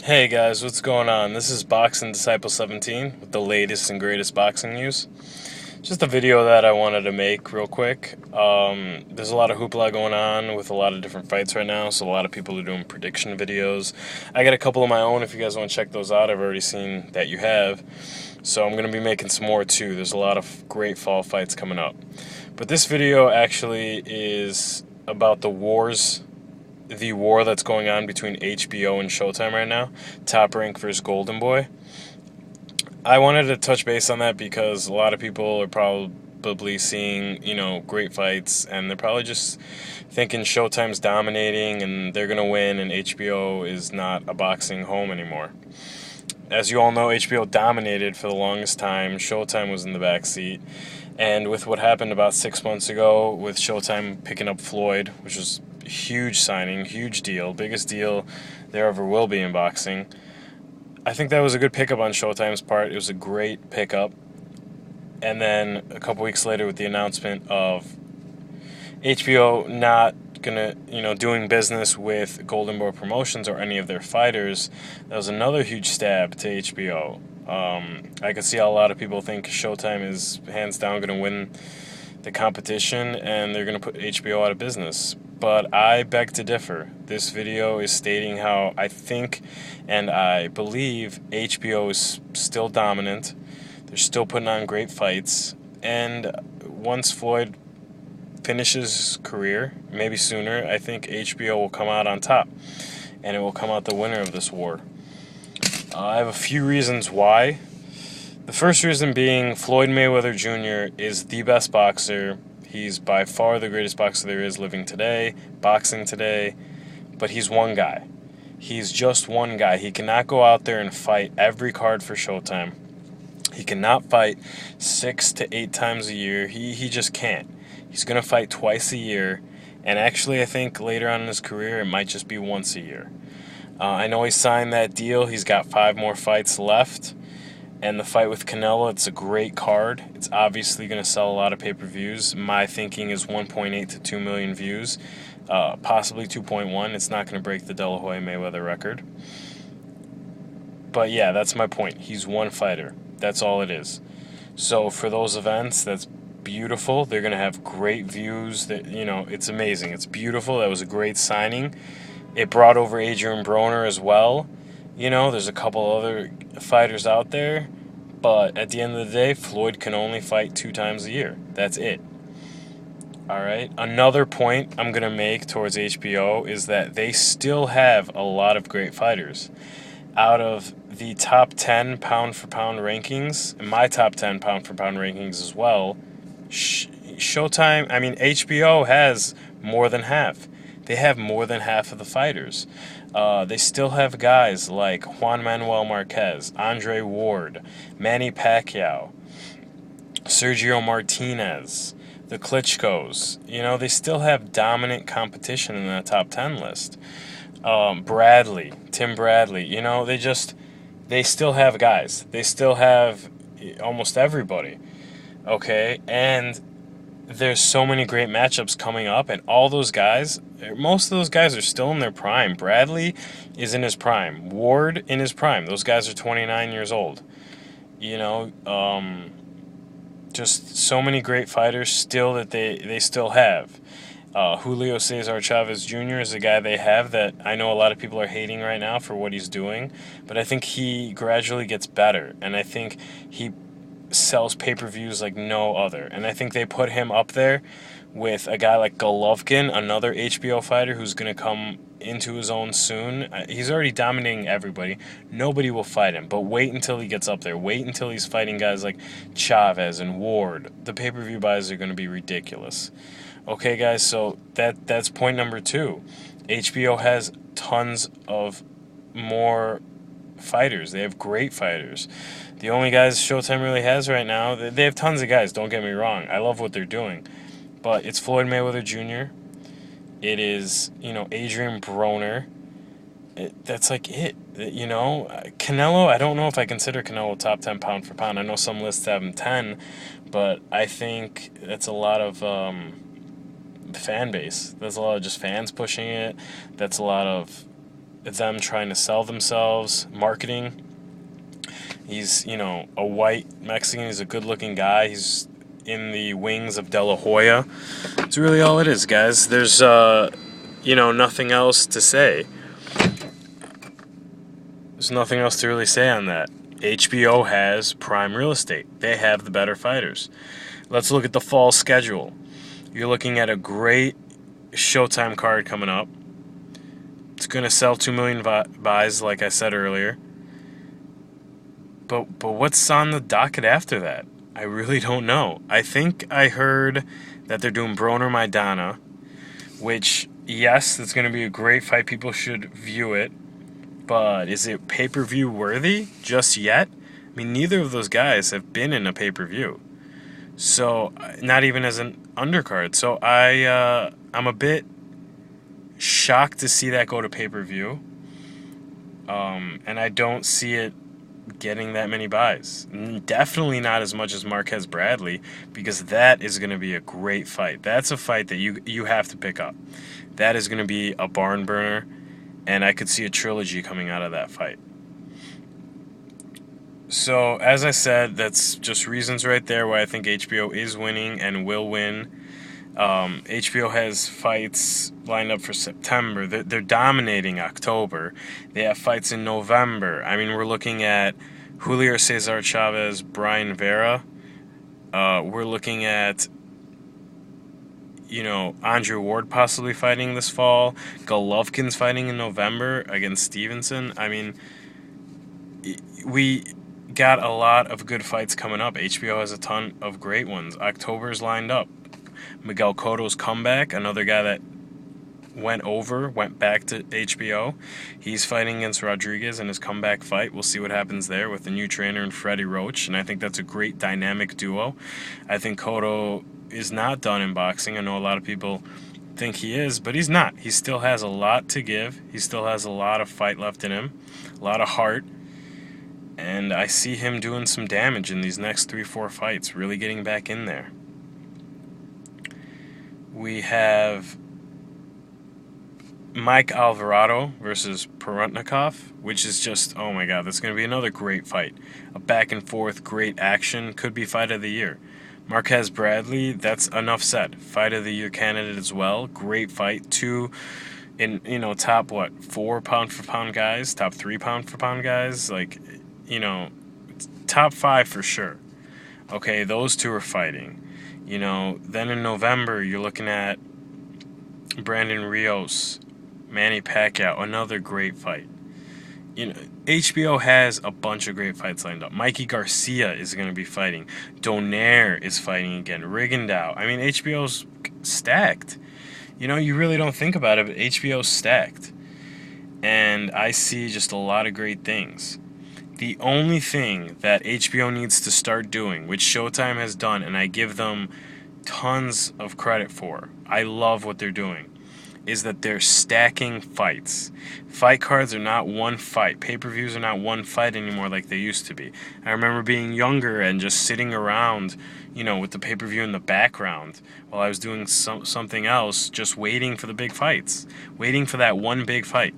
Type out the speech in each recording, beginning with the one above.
Hey guys, what's going on? This is Boxing Disciple 17 with the latest and greatest boxing news. Just a video that I wanted to make real quick. There's a lot of hoopla going on with a lot of different fights right now, so a lot of people are doing prediction videos. I got a couple of my own if you guys want to check those out. I've already seen that you have. So I'm going to be making some more too. There's a lot of great fall fights coming up. But this video actually is about the war that's going on between HBO and Showtime right now, Top Rank versus Golden Boy. I wanted to touch base on that because a lot of people are probably seeing, great fights, and they're probably just thinking Showtime's dominating and they're going to win, and HBO is not a boxing home anymore. As you all know, HBO dominated for the longest time. Showtime was in the backseat. And with what happened about 6 months ago with Showtime picking up Floyd, which was a huge signing, huge deal, biggest deal there ever will be in boxing, I think that was a good pickup on Showtime's part. It was a great pickup. And then a couple weeks later with the announcement of HBO not doing business with Golden Boy Promotions or any of their fighters, that was another huge stab to HBO. I could see how a lot of people think Showtime is hands down going to win the competition and they're going to put HBO out of business. But I beg to differ. This video is stating how I think and I believe HBO is still dominant. They're still putting on great fights. And once Floyd finishes his career, maybe sooner, I think HBO will come out on top. And it will come out the winner of this war. I have a few reasons why. The first reason being Floyd Mayweather Jr. is the best boxer. He's by far the greatest boxer there is living today, boxing today, but he's one guy. He's just one guy. He cannot go out there and fight every card for Showtime. He cannot fight 6 to 8 times a year. He just can't. He's going to fight twice a year, and actually I think later on in his career it might just be once a year. I know he signed that deal. He's got 5 more fights left. And the fight with Canelo, it's a great card. It's obviously going to sell a lot of pay-per-views. My thinking is 1.8 to 2 million views, possibly 2.1. It's not going to break the De La Hoya Mayweather record. But yeah, that's my point. He's one fighter. That's all it is. So for those events, that's beautiful. They're going to have great views. It's amazing. It's beautiful. That was a great signing. It brought over Adrian Broner as well. There's a couple other fighters out there, but at the end of the day, Floyd can only fight 2 times a year. That's it. All right. Another point I'm going to make towards HBO is that they still have a lot of great fighters. Out of the top 10 pound-for-pound rankings, and my top 10 pound-for-pound rankings as well, HBO has more than half. They have more than half of the fighters. They still have guys like Juan Manuel Marquez, Andre Ward, Manny Pacquiao, Sergio Martinez, the Klitschkos. They still have dominant competition in that top 10 list. Tim Bradley. They still have guys. They still have almost everybody. Okay, and there's so many great matchups coming up, and all those guys, most of those guys are still in their prime. Bradley is in his prime. Ward in his prime. Those guys are 29 years old. Just so many great fighters still that they still have. Julio Cesar Chavez Jr. is a guy they have that I know a lot of people are hating right now for what he's doing, but I think he gradually gets better, and I think he sells pay-per-views like no other. And I think they put him up there with a guy like Golovkin, another HBO fighter who's going to come into his own soon. He's already dominating everybody. Nobody will fight him, but wait until he gets up there. Wait until he's fighting guys like Chavez and Ward. The pay-per-view buys are going to be ridiculous. Okay, guys, so that's point number 2. HBO has tons of more fighters. They have great fighters. The only guys Showtime really has right now, they have tons of guys, don't get me wrong. I love what they're doing. But it's Floyd Mayweather Jr. It is, Adrian Broner. That's like it. Canelo, I don't know if I consider Canelo top 10 pound for pound. I know some lists have him 10, but I think that's a lot of fan base. That's a lot of just fans pushing it. That's a lot of them trying to sell themselves, marketing. He's, a white Mexican. He's a good-looking guy. He's in the wings of De La Hoya. It's really all it is, guys. There's, nothing else to say. There's nothing else to really say on that. HBO has prime real estate. They have the better fighters. Let's look at the fall schedule. You're looking at a great Showtime card coming up. It's going to sell 2 million buys, like I said earlier. But what's on the docket after that? I really don't know. I think I heard that they're doing Broner Maidana, which, yes, it's going to be a great fight. People should view it. But is it pay-per-view worthy just yet? I mean, neither of those guys have been in a pay-per-view. So, not even as an undercard. So, I'm a bit shocked to see that go to pay-per-view. And I don't see it getting that many buys. Definitely not as much as Marquez Bradley, because that is going to be a great fight. That's a fight that you have to pick up. That is going to be a barn burner, and I could see a trilogy coming out of that fight. So, as I said, that's just reasons right there why I think HBO is winning and will win. HBO has fights lined up for September. They're dominating October. They have fights in November. I mean, we're looking at Julio Cesar Chavez, Brian Vera. We're looking at, Andre Ward possibly fighting this fall. Golovkin's fighting in November against Stevenson. I mean, we got a lot of good fights coming up. HBO has a ton of great ones. October's lined up. Miguel Cotto's comeback, another guy that went back to HBO. He's fighting against Rodriguez in his comeback fight. We'll see what happens there with the new trainer and Freddie Roach, and I think that's a great dynamic duo. I think Cotto is not done in boxing. I know a lot of people think he is, but he's not. He still has a lot to give. He still has a lot of fight left in him, a lot of heart, and I see him doing some damage in these next 3-4 fights, really getting back in there. We have Mike Alvarado versus Perutnikov, which is just, oh my God, that's going to be another great fight. A back and forth, great action, could be fight of the year. Marquez Bradley, that's enough said. Fight of the year candidate as well. Great fight. Two in, top 4 pound for pound guys, top 3 pound for pound guys, top 5 for sure. Okay, those two are fighting. Then in November, you're looking at Brandon Rios, Manny Pacquiao, another great fight. HBO has a bunch of great fights lined up. Mikey Garcia is going to be fighting. Donaire is fighting again. Rigondeaux. I mean, HBO's stacked. You really don't think about it, but HBO's stacked. And I see just a lot of great things. The only thing that HBO needs to start doing, which Showtime has done, and I give them tons of credit for, I love what they're doing, is that they're stacking fights. Fight cards are not one fight. Pay-per-views are not one fight anymore like they used to be. I remember being younger and just sitting around, with the pay-per-view in the background while I was doing something else, just waiting for the big fights, waiting for that one big fight.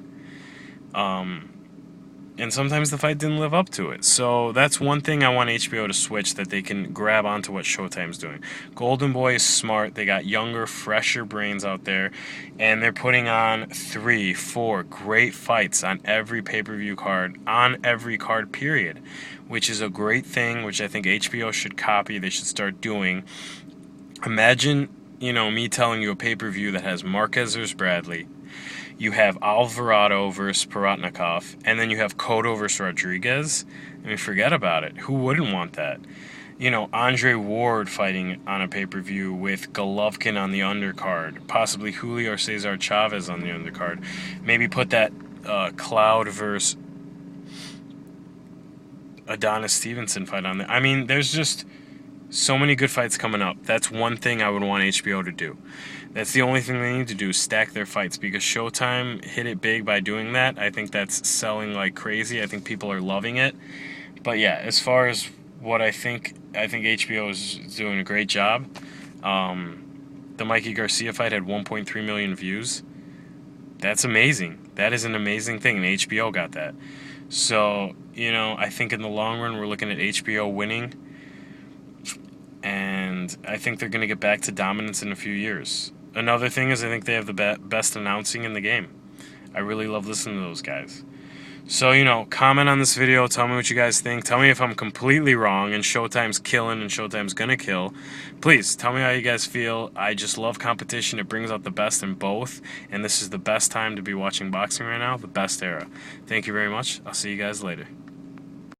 And sometimes the fight didn't live up to it. So that's one thing I want HBO to switch, that they can grab onto what Showtime's doing. Golden Boy is smart. They got younger, fresher brains out there. And they're putting on 3, 4 great fights on every pay-per-view card, on every card period, which is a great thing, which I think HBO should copy. They should start doing. Imagine, me telling you a pay-per-view that has Marquez versus Bradley. You have Alvarado versus Perutnikov, and then you have Cotto versus Rodriguez. I mean, forget about it. Who wouldn't want that? Andre Ward fighting on a pay-per-view with Golovkin on the undercard, possibly Julio Cesar Chavez on the undercard. Maybe put that Cloud versus Adonis Stevenson fight on there. I mean, there's just so many good fights coming up. That's one thing I would want HBO to do. That's the only thing they need to do, is stack their fights, because Showtime hit it big by doing that. I think that's selling like crazy. I think people are loving it. But yeah, as far as what I think HBO is doing a great job. The Mikey Garcia fight had 1.3 million views. That's amazing. That is an amazing thing, and HBO got that. So, you know, I think in the long run we're looking at HBO winning, and I think they're going to get back to dominance in a few years. Another thing is I think they have the best announcing in the game. I really love listening to those guys. So, you know, comment on this video. Tell me what you guys think. Tell me if I'm completely wrong and Showtime's killing and Showtime's gonna kill. Please, tell me how you guys feel. I just love competition. It brings out the best in both. And this is the best time to be watching boxing right now. The best era. Thank you very much. I'll see you guys later.